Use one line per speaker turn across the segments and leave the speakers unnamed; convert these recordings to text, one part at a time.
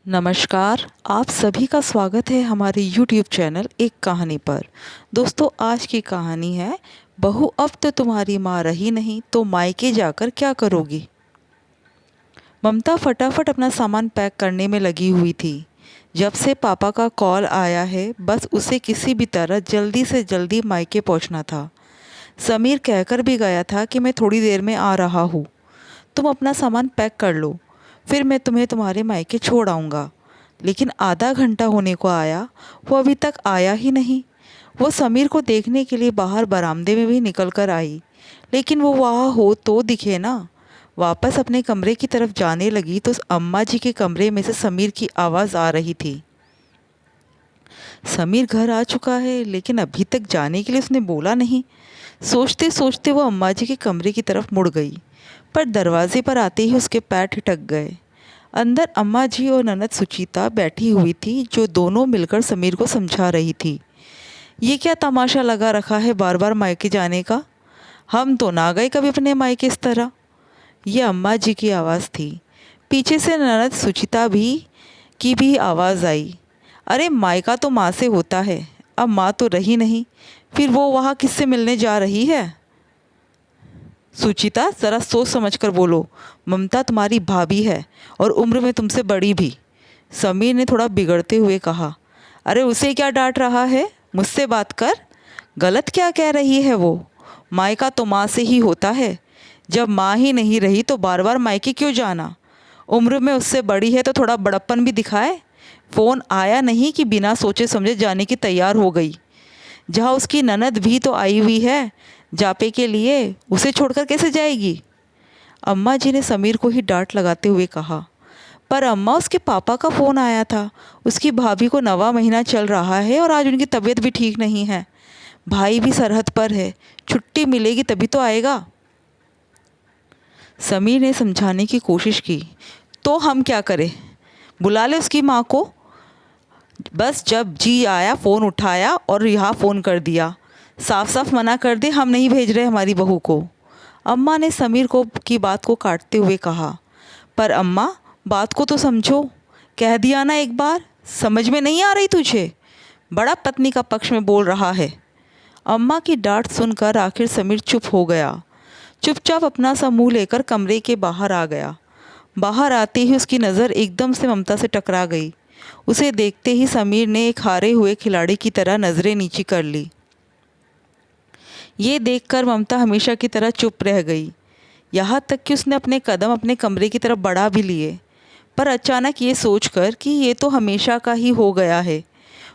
नमस्कार। आप सभी का स्वागत है हमारे YouTube चैनल एक कहानी पर। दोस्तों, आज की कहानी है बहू अब तो तुम्हारी माँ रही नहीं तो मायके जाकर क्या करोगी। ममता फटाफट अपना सामान पैक करने में लगी हुई थी। जब से पापा का कॉल आया है बस उसे किसी भी तरह जल्दी से जल्दी मायके पहुंचना था। समीर कहकर भी गया था कि मैं थोड़ी देर में आ रहा हूँ, तुम अपना सामान पैक कर लो, फिर मैं तुम्हें तुम्हारे मायके छोड़ आऊँगा। लेकिन आधा घंटा होने को आया, वो अभी तक आया ही नहीं। वो समीर को देखने के लिए बाहर बरामदे में भी निकल कर आई, लेकिन वो वहाँ हो तो दिखे ना। वापस अपने कमरे की तरफ जाने लगी तो अम्मा जी के कमरे में से समीर की आवाज़ आ रही थी। समीर घर आ चुका है, लेकिन अभी तक जाने के लिए उसने बोला नहीं। सोचते सोचते वो अम्मा जी के कमरे की तरफ मुड़ गई, पर दरवाजे पर आते ही उसके पैर ठिठक गए। अंदर अम्मा जी और ननद सुचिता बैठी हुई थी, जो दोनों मिलकर समीर को समझा रही थी। ये क्या तमाशा लगा रखा है बार बार मायके जाने का, हम तो ना गए कभी अपने मायके इस तरह। ये अम्मा जी की आवाज़ थी। पीछे से ननद सुचिता की भी आवाज़ आई। अरे मायका तो माँ से होता है, अब माँ तो रही नहीं, फिर वो वहाँ किससे मिलने जा रही है। सुचिता, ज़रा सोच समझ कर बोलो, ममता तुम्हारी भाभी है और उम्र में तुमसे बड़ी भी। समीर ने थोड़ा बिगड़ते हुए कहा। अरे उसे क्या डांट रहा है, मुझसे बात कर। गलत क्या कह रही है वो, मायका तो माँ से ही होता है। जब माँ ही नहीं रही तो बार बार मायके क्यों जाना। उम्र में उससे बड़ी है तो थोड़ा बड़प्पन भी दिखाए। फ़ोन आया नहीं कि बिना सोचे समझे जाने की तैयार हो गई। जहाँ उसकी ननद भी तो आई हुई है जापे के लिए, उसे छोड़कर कैसे जाएगी। अम्मा जी ने समीर को ही डांट लगाते हुए कहा। पर अम्मा, उसके पापा का फ़ोन आया था, उसकी भाभी को 9वां महीना चल रहा है और आज उनकी तबीयत भी ठीक नहीं है। भाई भी सरहद पर है, छुट्टी मिलेगी तभी तो आएगा। समीर ने समझाने की कोशिश की। तो हम क्या करें, बुला ले उसकी माँ को। बस जब जी आया फ़ोन उठाया और यहाँ फ़ोन कर दिया। साफ साफ मना कर दे, हम नहीं भेज रहे हमारी बहू को। अम्मा ने समीर को की बात को काटते हुए कहा। पर अम्मा, बात को तो समझो, कह दिया ना एक बार, समझ में नहीं आ रही तुझे। बड़ा पत्नी का पक्ष में बोल रहा है। अम्मा की डांट सुनकर आखिर समीर चुप हो गया। चुपचाप अपना सा मुँह लेकर कमरे के बाहर आ गया। बाहर आते ही उसकी नज़र एकदम से ममता से टकरा गई। उसे देखते ही समीर ने एक हारे हुए खिलाड़ी की तरह नज़रें नीची कर ली। ये देखकर ममता हमेशा की तरह चुप रह गई। यहाँ तक कि उसने अपने कदम अपने कमरे की तरफ बढ़ा भी लिए, पर अचानक ये सोचकर कि ये तो हमेशा का ही हो गया है,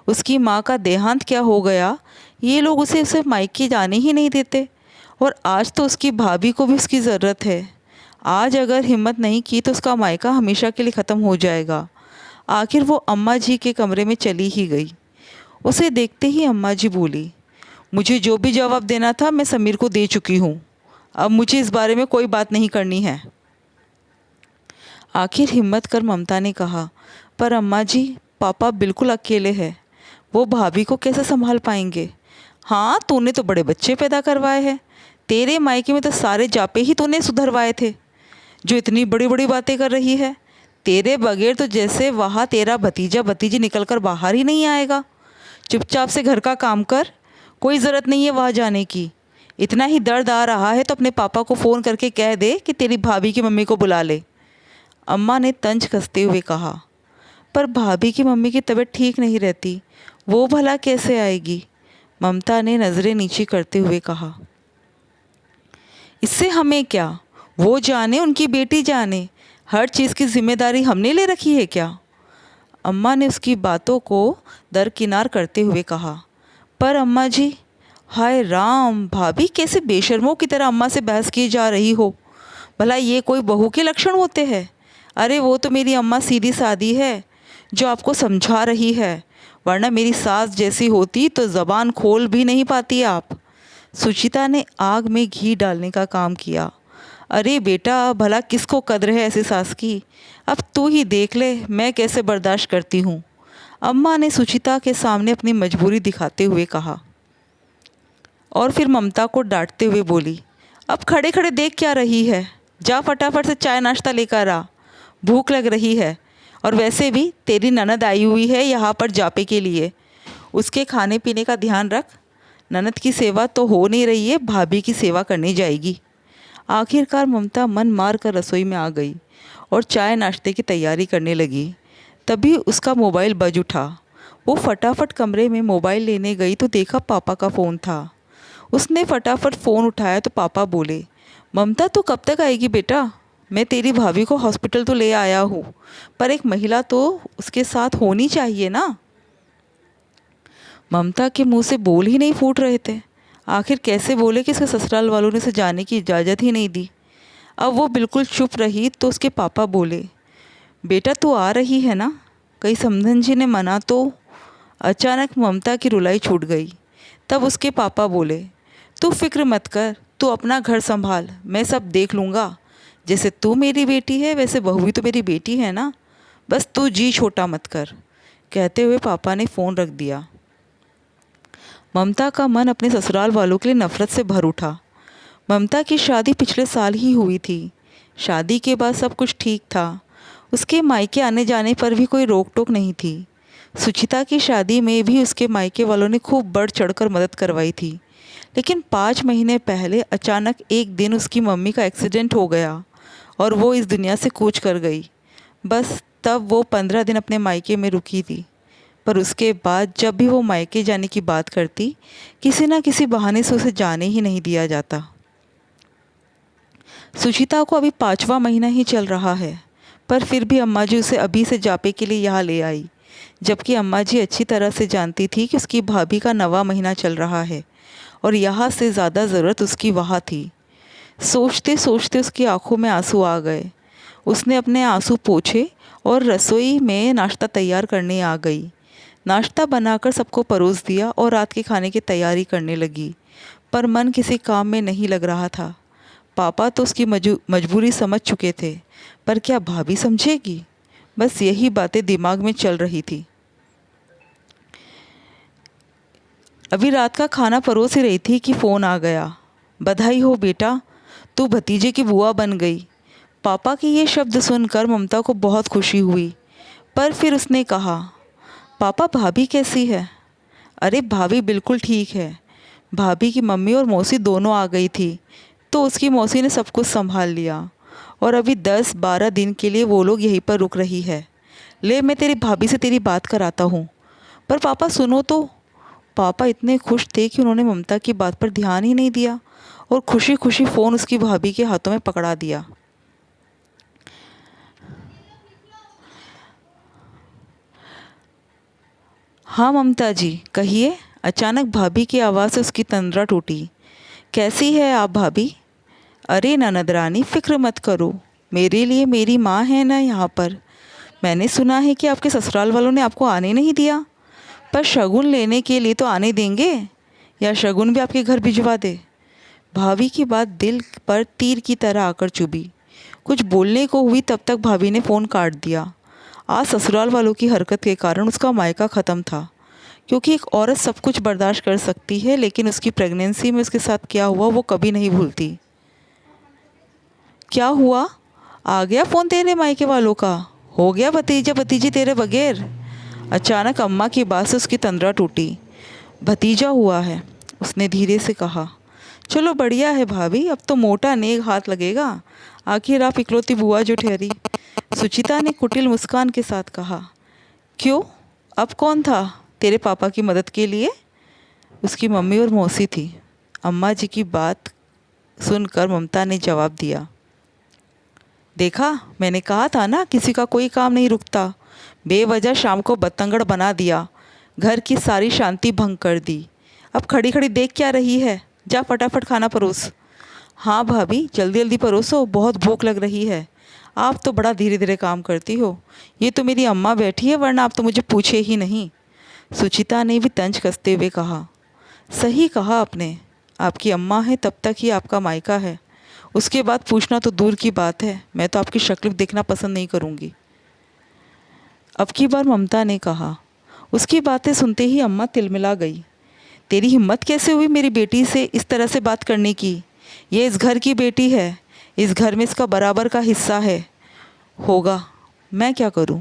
उसकी माँ का देहांत क्या हो गया, ये लोग उसे मायके जाने ही नहीं देते। और आज तो उसकी भाभी को भी उसकी ज़रूरत है। आज अगर हिम्मत नहीं की तो उसका मायका हमेशा के लिए ख़त्म हो जाएगा। आखिर वो अम्मा जी के कमरे में चली ही गई। उसे देखते ही अम्मा जी बोली, मुझे जो भी जवाब देना था मैं समीर को दे चुकी हूँ, अब मुझे इस बारे में कोई बात नहीं करनी है। आखिर हिम्मत कर ममता ने कहा, पर अम्मा जी, पापा बिल्कुल अकेले हैं, वो भाभी को कैसे संभाल पाएंगे। हाँ, तूने तो बड़े बच्चे पैदा करवाए हैं, तेरे मायके में तो सारे जापे ही तूने सुधरवाए थे, जो इतनी बड़ी बड़ी बातें कर रही है। तेरे बगैर तो जैसे वहाँ तेरा भतीजा भतीजी निकल कर बाहर ही नहीं आएगा। चुपचाप से घर का काम कर, कोई ज़रूरत नहीं है वहाँ जाने की। इतना ही दर्द आ रहा है तो अपने पापा को फ़ोन करके कह दे कि तेरी भाभी की मम्मी को बुला ले। अम्मा ने तंज कसते हुए कहा। पर भाभी की मम्मी की तबीयत ठीक नहीं रहती, वो भला कैसे आएगी। ममता ने नज़रें नीची करते हुए कहा। इससे हमें क्या, वो जाने, उनकी बेटी जाने, हर चीज़ की जिम्मेदारी हमने ले रखी है क्या। अम्मा ने उसकी बातों को दरकिनार करते हुए कहा। पर अम्मा जी, हाय राम, भाभी कैसे बेशर्मों की तरह अम्मा से बहस की जा रही हो। भला ये कोई बहू के लक्षण होते हैं। अरे वो तो मेरी अम्मा सीधी सादी है, जो आपको समझा रही है, वरना मेरी सास जैसी होती तो ज़बान खोल भी नहीं पाती आप। सुचिता ने आग में घी डालने का काम किया। अरे बेटा, भला किसको कद्र है ऐसी सास की, अब तू ही देख ले मैं कैसे बर्दाश्त करती हूँ। अम्मा ने सुचिता के सामने अपनी मजबूरी दिखाते हुए कहा। और फिर ममता को डांटते हुए बोली, अब खड़े खड़े देख क्या रही है, जा फटाफट से चाय नाश्ता लेकर आ, भूख लग रही है। और वैसे भी तेरी ननद आई हुई है यहाँ पर जापे के लिए, उसके खाने पीने का ध्यान रख। ननद की सेवा तो हो नहीं रही है, भाभी की सेवा करनी जाएगी। आखिरकार ममता मन मार कर रसोई में आ गई और चाय नाश्ते की तैयारी करने लगी। तभी उसका मोबाइल बज उठा। वो फटाफट कमरे में मोबाइल लेने गई तो देखा पापा का फ़ोन था। उसने फटाफट फ़ोन उठाया तो पापा बोले, ममता तू कब तक आएगी बेटा? मैं तेरी भाभी को हॉस्पिटल तो ले आया हूँ, पर एक महिला तो उसके साथ होनी चाहिए ना। ममता के मुंह से बोल ही नहीं फूट रहे थे। आखिर कैसे बोले कि उसके ससुराल वालों ने उसे जाने की इजाज़त ही नहीं दी। अब वो बिल्कुल चुप रही तो उसके पापा बोले, बेटा तू आ रही है ना? कहीं समधन जी ने मना तो? अचानक ममता की रुलाई छूट गई। तब उसके पापा बोले, तू फिक्र मत कर, तू अपना घर संभाल, मैं सब देख लूँगा। जैसे तू मेरी बेटी है वैसे बहू भी तो मेरी बेटी है ना, बस तू जी छोटा मत कर। कहते हुए पापा ने फ़ोन रख दिया। ममता का मन अपने ससुराल वालों के लिए नफ़रत से भर उठा। ममता की शादी पिछले साल ही हुई थी। शादी के बाद सब कुछ ठीक था। उसके मायके आने जाने पर भी कोई रोक टोक नहीं थी। सुचिता की शादी में भी उसके मायके वालों ने खूब बढ़ चढ़कर मदद करवाई थी। लेकिन 5 महीने पहले अचानक एक दिन उसकी मम्मी का एक्सीडेंट हो गया और वो इस दुनिया से कूच कर गई। बस तब वो 15 दिन अपने मायके में रुकी थी। पर उसके बाद जब भी वो मायके जाने की बात करती, किसी न किसी बहाने से उसे जाने ही नहीं दिया जाता। सुचिता को अभी 5वां महीना ही चल रहा है, पर फिर भी अम्मा जी उसे अभी से जापे के लिए यहाँ ले आई, जबकि अम्मा जी अच्छी तरह से जानती थी कि उसकी भाभी का 9वां महीना चल रहा है और यहाँ से ज़्यादा ज़रूरत उसकी वहाँ थी। सोचते सोचते उसकी आंखों में आंसू आ गए। उसने अपने आंसू पोंछे और रसोई में नाश्ता तैयार करने आ गई। नाश्ता बनाकर सबको परोस दिया और रात के खाने की तैयारी करने लगी, पर मन किसी काम में नहीं लग रहा था। पापा तो उसकी मजबूरी समझ चुके थे, पर क्या भाभी समझेगी? बस यही बातें दिमाग में चल रही थी। अभी रात का खाना परोस ही रही थी कि फ़ोन आ गया। बधाई हो बेटा, तू भतीजे की बुआ बन गई। पापा के ये शब्द सुनकर ममता को बहुत खुशी हुई, पर फिर उसने कहा, पापा भाभी कैसी है? अरे भाभी बिल्कुल ठीक है। भाभी की मम्मी और मौसी दोनों आ गई थी, तो उसकी मौसी ने सब कुछ संभाल लिया और अभी 10-12 दिन के लिए वो लोग यहीं पर रुक रही है। ले मैं तेरी भाभी से तेरी बात कराता हूँ। पर पापा सुनो तो। पापा इतने खुश थे कि उन्होंने ममता की बात पर ध्यान ही नहीं दिया और खुशी खुशी फ़ोन उसकी भाभी के हाथों में पकड़ा दिया। हाँ ममता जी कहिए। अचानक भाभी की आवाज़ से उसकी तंद्रा टूटी। कैसी है आप भाभी? अरे ननद रानी फ़िक्र मत करो, मेरे लिए मेरी माँ है ना यहाँ पर। मैंने सुना है कि आपके ससुराल वालों ने आपको आने नहीं दिया, पर शगुन लेने के लिए तो आने देंगे, या शगुन भी आपके घर भिजवा दे। भाभी की बात दिल पर तीर की तरह आकर चुभी। कुछ बोलने को हुई तब तक भाभी ने फ़ोन काट दिया। आज ससुराल वालों की हरकत के कारण उसका मायका ख़त्म था, क्योंकि एक औरत सब कुछ बर्दाश्त कर सकती है, लेकिन उसकी प्रेगनेंसी में उसके साथ क्या हुआ वो कभी नहीं भूलती। क्या हुआ? आ गया फ़ोन तेरे मायके वालों का? हो गया भतीजा भतीजी तेरे बगैर? अचानक अम्मा की बात से उसकी तंद्रा टूटी। भतीजा हुआ है, उसने धीरे से कहा। चलो बढ़िया है भाभी, अब तो मोटा नेक हाथ लगेगा। आखिर आप इकलौती बुआ जो ठहरी। सुचिता ने कुटिल मुस्कान के साथ कहा। क्यों, अब कौन था तेरे पापा की मदद के लिए? उसकी मम्मी और मौसी थी। अम्मा जी की बात सुनकर ममता ने जवाब दिया, देखा मैंने कहा था ना किसी का कोई काम नहीं रुकता। बेवजह शाम को बतंगड़ बना दिया, घर की सारी शांति भंग कर दी। अब खड़ी खड़ी देख क्या रही है? जा फटाफट खाना परोस। हाँ भाभी जल्दी जल्दी परोसो, बहुत भूख लग रही है। आप तो बड़ा धीरे धीरे काम करती हो। ये तो मेरी अम्मा बैठी है, वरना आप तो मुझे पूछे ही नहीं। सुचिता ने भी तंज कसते हुए कहा। सही कहा आपने, आपकी अम्मा है तब तक ही आपका मायका है, उसके बाद पूछना तो दूर की बात है। मैं तो आपकी शक्ल देखना पसंद नहीं करूँगी। अब की बार ममता ने कहा। उसकी बातें सुनते ही अम्मा तिलमिला गई। तेरी हिम्मत कैसे हुई मेरी बेटी से इस तरह से बात करने की? ये इस घर की बेटी है, इस घर में इसका बराबर का हिस्सा है। होगा, मैं क्या करूं?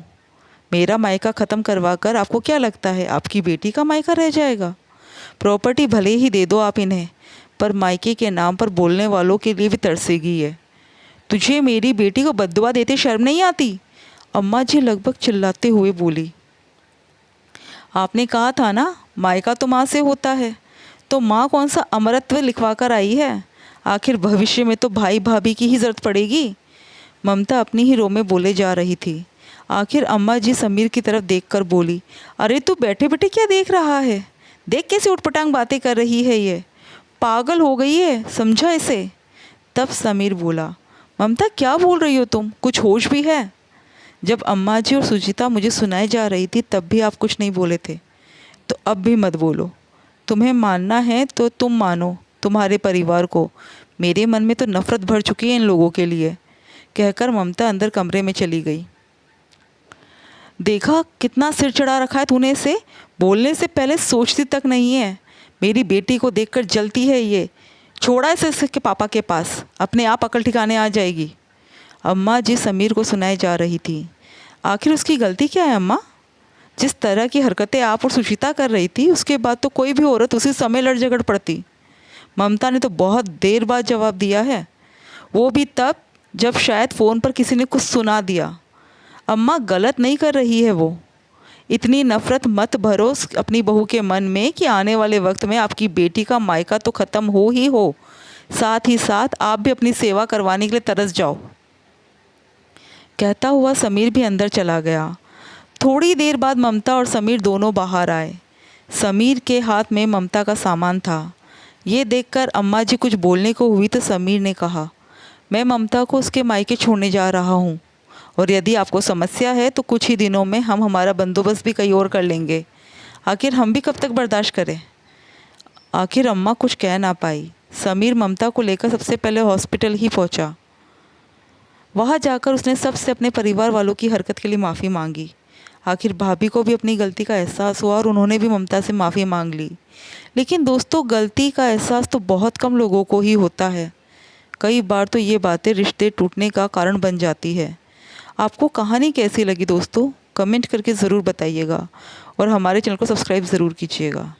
मेरा मायका ख़त्म करवा कर आपको क्या लगता है आपकी बेटी का मायका रह जाएगा? प्रॉपर्टी भले ही दे दो आप इन्हें, पर मायके के नाम पर बोलने वालों के लिए भी तरसेगी है। तुझे मेरी बेटी को बद्दुआ देते शर्म नहीं आती? अम्मा जी लगभग चिल्लाते हुए बोली। आपने कहा था ना मायका तो माँ से होता है, तो माँ कौन सा अमरत्व लिखवा कर आई है? आखिर भविष्य में तो भाई भाभी की ही ज़रूरत पड़ेगी। ममता अपनी ही रो में बोले जा रही थी। आखिर अम्मा जी समीर की तरफ देखकर बोली, अरे तू बैठे बैठे क्या देख रहा है? देख कैसे उटपटांग बातें कर रही है ये। पागल हो गई है, समझा इसे। तब समीर बोला, ममता क्या बोल रही हो तुम? कुछ होश भी है? जब अम्मा जी और सुचिता मुझे सुनाई जा रही थी तब भी आप कुछ नहीं बोले थे, तो अब भी मत बोलो। तुम्हें मानना है तो तुम मानो तुम्हारे परिवार को, मेरे मन में तो नफ़रत भर चुकी है इन लोगों के लिए, कहकर ममता अंदर कमरे में चली गई। देखा कितना सिर चढ़ा रखा है तूने इसे, बोलने से पहले सोचती तक नहीं है। मेरी बेटी को देखकर जलती है ये। छोड़ा इसे इसके पापा के पास, अपने आप अकल ठिकाने आ जाएगी। अम्मा जी समीर को सुनाई जा रही थी। आखिर उसकी गलती क्या है अम्मा? जिस तरह की हरकतें आप और सुचिता कर रही थी उसके बाद तो कोई भी औरत उसी समय लड़ झगड़ पड़ती। ममता ने तो बहुत देर बाद जवाब दिया है, वो भी तब जब शायद फ़ोन पर किसी ने कुछ सुना दिया। अम्मा गलत नहीं कर रही है वो। इतनी नफ़रत मत भरो अपनी बहू के मन में कि आने वाले वक्त में आपकी बेटी का मायका तो ख़त्म हो ही हो, साथ ही साथ आप भी अपनी सेवा करवाने के लिए तरस जाओ। कहता हुआ समीर भी अंदर चला गया। थोड़ी देर बाद ममता और समीर दोनों बाहर आए। समीर के हाथ में ममता का सामान था। ये देखकर अम्मा जी कुछ बोलने को हुई तो समीर ने कहा, मैं ममता को उसके मायके छोड़ने जा रहा हूँ, और यदि आपको समस्या है तो कुछ ही दिनों में हम हमारा बंदोबस्त भी कहीं और कर लेंगे। आखिर हम भी कब तक बर्दाश्त करें? आखिर अम्मा कुछ कह ना पाई। समीर ममता को लेकर सबसे पहले हॉस्पिटल ही पहुँचा। वहाँ जाकर उसने सबसे अपने परिवार वालों की हरकत के लिए माफ़ी मांगी। आखिर भाभी को भी अपनी गलती का एहसास हुआ और उन्होंने भी ममता से माफ़ी मांग ली। लेकिन दोस्तों, गलती का एहसास तो बहुत कम लोगों को ही होता है। कई बार तो ये बातें रिश्ते टूटने का कारण बन जाती है। आपको कहानी कैसी लगी दोस्तों? कमेंट करके ज़रूर बताइएगा और हमारे चैनल को सब्सक्राइब ज़रूर कीजिएगा।